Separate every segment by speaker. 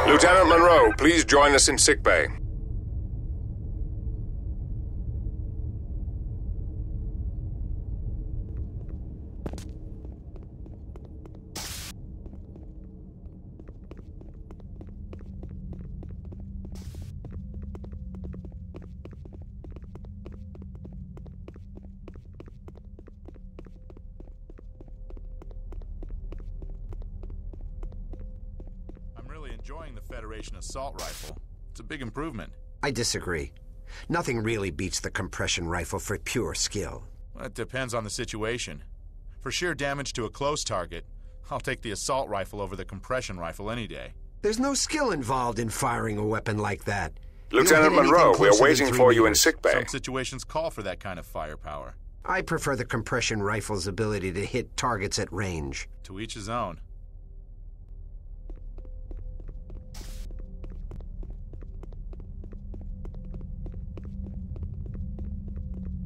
Speaker 1: Lieutenant Monroe, please join us in sickbay.
Speaker 2: Enjoying the Federation assault rifle. It's a big improvement.
Speaker 3: I disagree. Nothing really beats the compression rifle for pure skill.
Speaker 2: Well, it depends on the situation. For sheer damage to a close target, I'll take the assault rifle over the compression rifle any day.
Speaker 3: There's no skill involved in firing a weapon like that.
Speaker 1: Lieutenant Monroe, we are waiting for you in sickbay.
Speaker 2: Some situations call for that kind of firepower.
Speaker 3: I prefer the compression rifle's ability to hit targets at range.
Speaker 2: To each his own.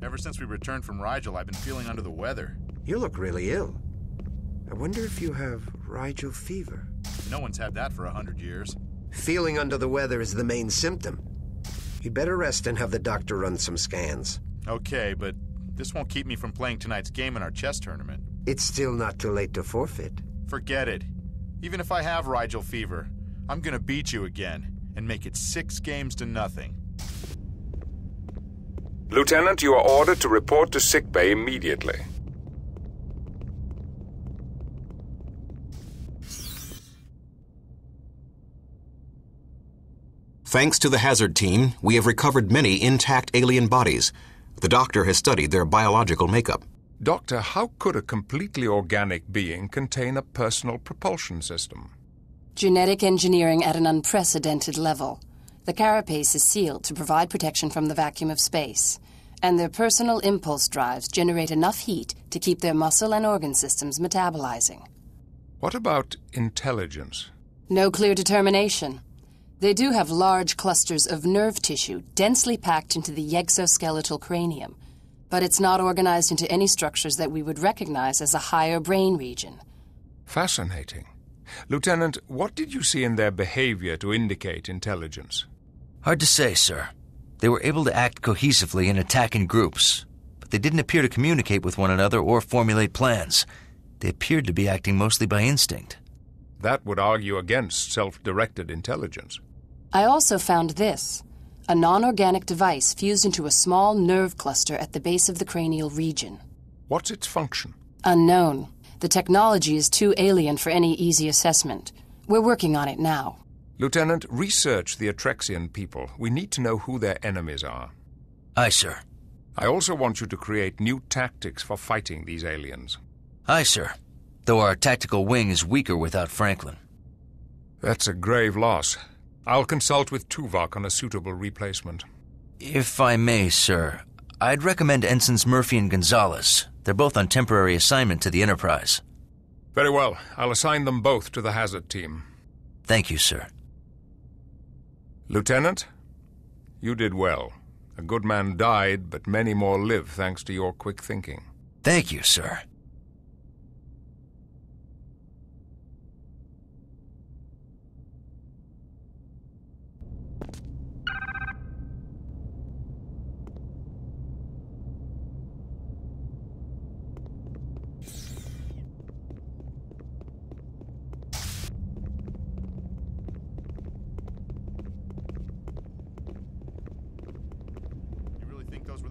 Speaker 2: Ever since we returned from Rigel, I've been feeling under the weather.
Speaker 3: You look really ill. I wonder if you have Rigel fever.
Speaker 2: No one's had that for 100 years.
Speaker 3: Feeling under the weather is the main symptom. You'd better rest and have the doctor run some scans.
Speaker 2: Okay, but this won't keep me from playing tonight's game in our chess tournament.
Speaker 3: It's still not too late to forfeit.
Speaker 2: Forget it. Even if I have Rigel fever, I'm gonna beat you again and make it 6 games to nothing.
Speaker 1: Lieutenant, you are ordered to report to sickbay immediately.
Speaker 4: Thanks to the Hazard team, we have recovered many intact alien bodies. The doctor has studied their biological makeup.
Speaker 5: Doctor, how could a completely organic being contain a personal propulsion system?
Speaker 6: Genetic engineering at an unprecedented level. The carapace is sealed to provide protection from the vacuum of space, and their personal impulse drives generate enough heat to keep their muscle and organ systems metabolizing.
Speaker 5: What about intelligence?
Speaker 6: No clear determination. They do have large clusters of nerve tissue densely packed into the exoskeletal cranium, but it's not organized into any structures that we would recognize as a higher brain region.
Speaker 5: Fascinating. Lieutenant, what did you see in their behavior to indicate intelligence?
Speaker 7: Hard to say, sir. They were able to act cohesively and attack in groups, but they didn't appear to communicate with one another or formulate plans. They appeared to be acting mostly by instinct.
Speaker 5: That would argue against self-directed intelligence.
Speaker 6: I also found this, a non-organic device fused into a small nerve cluster at the base of the cranial region.
Speaker 5: What's its function?
Speaker 6: Unknown. The technology is too alien for any easy assessment. We're working on it now.
Speaker 5: Lieutenant, research the Atrexian people. We need to know who their enemies are.
Speaker 7: Aye, sir.
Speaker 5: I also want you to create new tactics for fighting these aliens.
Speaker 7: Aye, sir. Though our tactical wing is weaker without Franklin.
Speaker 5: That's a grave loss. I'll consult with Tuvok on a suitable replacement.
Speaker 7: If I may, sir, I'd recommend Ensigns Murphy and Gonzalez. They're both on temporary assignment to the Enterprise.
Speaker 5: Very well. I'll assign them both to the Hazard team.
Speaker 7: Thank you, sir.
Speaker 5: Lieutenant, you did well. A good man died, but many more live thanks to your quick thinking.
Speaker 7: Thank you, sir.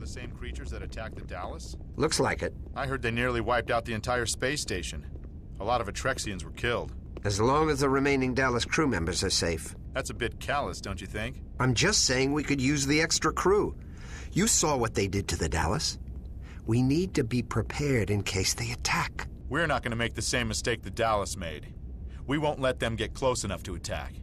Speaker 2: Same creatures that attacked the Dallas?
Speaker 3: Looks like it.
Speaker 2: I heard they nearly wiped out the entire space station. A lot of Atrexians were killed.
Speaker 3: As long as the remaining Dallas crew members are safe.
Speaker 2: That's a bit callous, don't you think?
Speaker 3: I'm just saying we could use the extra crew. You saw what they did to the Dallas. We need to be prepared in case they attack.
Speaker 2: We're not going to make the same mistake the Dallas made. We won't let them get close enough to attack.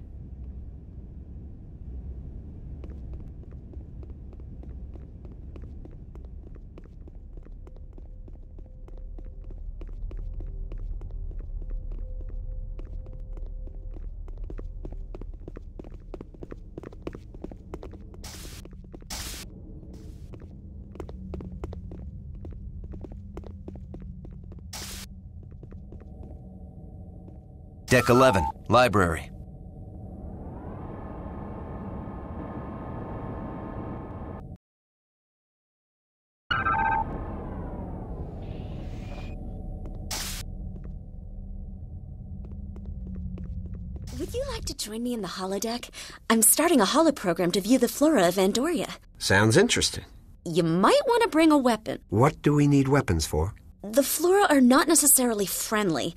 Speaker 7: Deck 11, library.
Speaker 8: Would you like to join me in the holodeck? I'm starting a holo program to view the flora of Andoria.
Speaker 3: Sounds interesting.
Speaker 8: You might want to bring a weapon.
Speaker 3: What do we need weapons for?
Speaker 8: The flora are not necessarily friendly.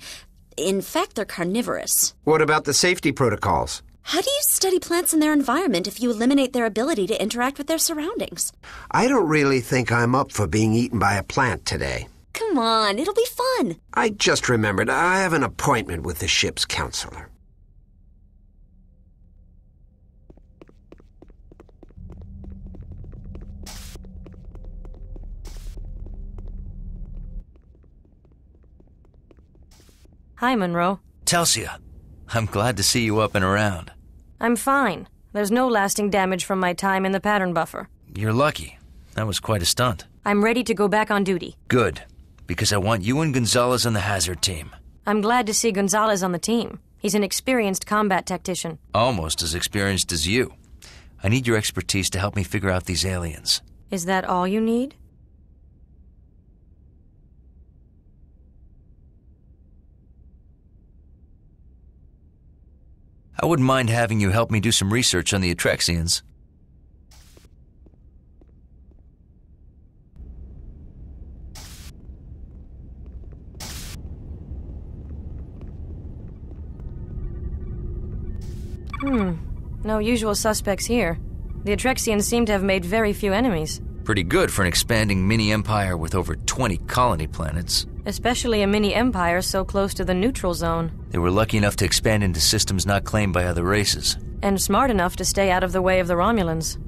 Speaker 8: In fact, they're carnivorous.
Speaker 3: What about the safety protocols?
Speaker 8: How do you study plants and their environment if you eliminate their ability to interact with their surroundings?
Speaker 3: I don't really think I'm up for being eaten by a plant today.
Speaker 8: Come on, it'll be fun.
Speaker 3: I just remembered I have an appointment with the ship's counselor.
Speaker 9: Hi, Monroe.
Speaker 7: Telsia, I'm glad to see you up and around.
Speaker 9: I'm fine. There's no lasting damage from my time in the pattern buffer.
Speaker 7: You're lucky. That was quite a stunt.
Speaker 9: I'm ready to go back on duty.
Speaker 7: Good, because I want you and Gonzalez on the hazard team.
Speaker 9: I'm glad to see Gonzalez on the team. He's an experienced combat tactician.
Speaker 7: Almost as experienced as you. I need your expertise to help me figure out these aliens.
Speaker 9: Is that all you need?
Speaker 7: I wouldn't mind having you help me do some research on the Atrexians.
Speaker 9: No usual suspects here. The Atrexians seem to have made very few enemies.
Speaker 7: Pretty good for an expanding mini-empire with over 20 colony planets.
Speaker 9: Especially a mini-empire so close to the neutral zone.
Speaker 7: They were lucky enough to expand into systems not claimed by other races.
Speaker 9: And smart enough to stay out of the way of the Romulans.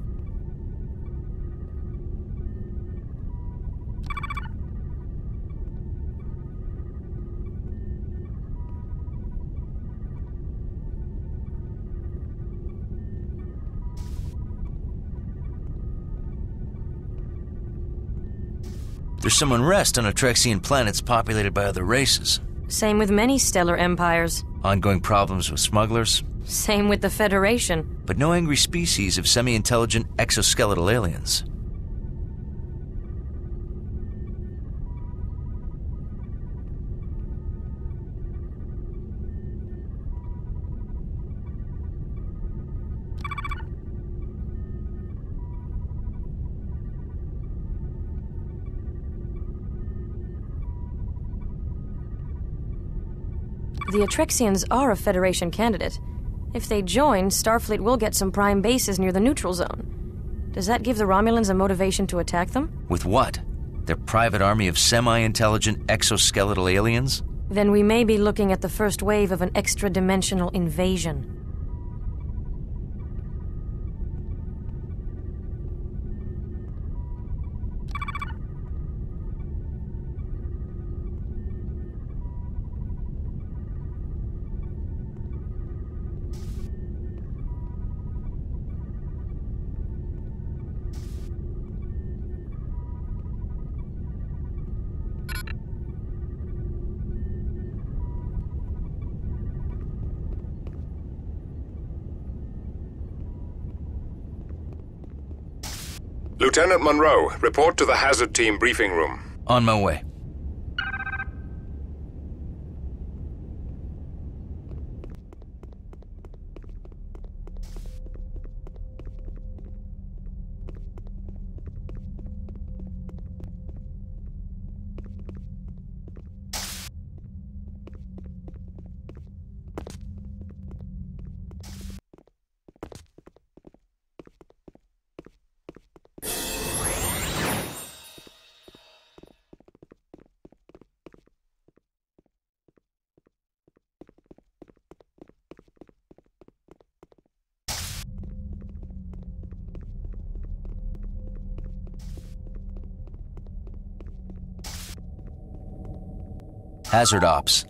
Speaker 7: There's some unrest on Atrexian planets populated by other races.
Speaker 9: Same with many stellar empires.
Speaker 7: Ongoing problems with smugglers.
Speaker 9: Same with the Federation.
Speaker 7: But no angry species of semi-intelligent exoskeletal aliens.
Speaker 9: The Atrexians are a Federation candidate. If they join, Starfleet will get some prime bases near the neutral zone. Does that give the Romulans a motivation to attack them?
Speaker 7: With what? Their private army of semi-intelligent exoskeletal aliens?
Speaker 9: Then we may be looking at the first wave of an extra-dimensional invasion.
Speaker 1: Lieutenant Monroe, report to the hazard team briefing room.
Speaker 7: On my way. Hazard Ops.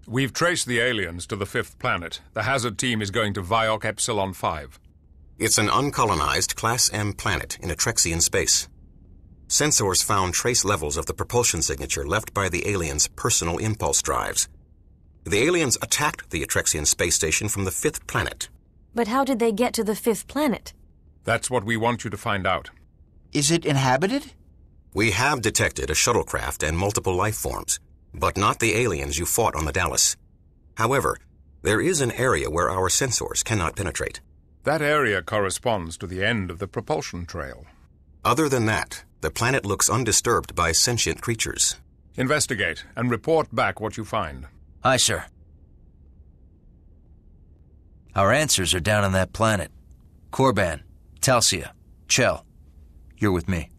Speaker 5: We've traced the aliens to the 5th planet. The hazard team is going to Viok Epsilon 5.
Speaker 4: It's an uncolonized Class M planet in Atrexian space. Sensors found trace levels of the propulsion signature left by the aliens' personal impulse drives. The aliens attacked the Atrexian space station from the 5th planet.
Speaker 9: But how did they get to the 5th planet?
Speaker 5: That's what we want you to find out.
Speaker 10: Is it inhabited?
Speaker 4: We have detected a shuttlecraft and multiple life forms, but not the aliens you fought on the Dallas. However, there is an area where our sensors cannot penetrate.
Speaker 5: That area corresponds to the end of the propulsion trail.
Speaker 4: Other than that, the planet looks undisturbed by sentient creatures.
Speaker 5: Investigate and report back what you find.
Speaker 7: Aye, sir. Our answers are down on that planet. Korban, Talsia, Chell, you're with me.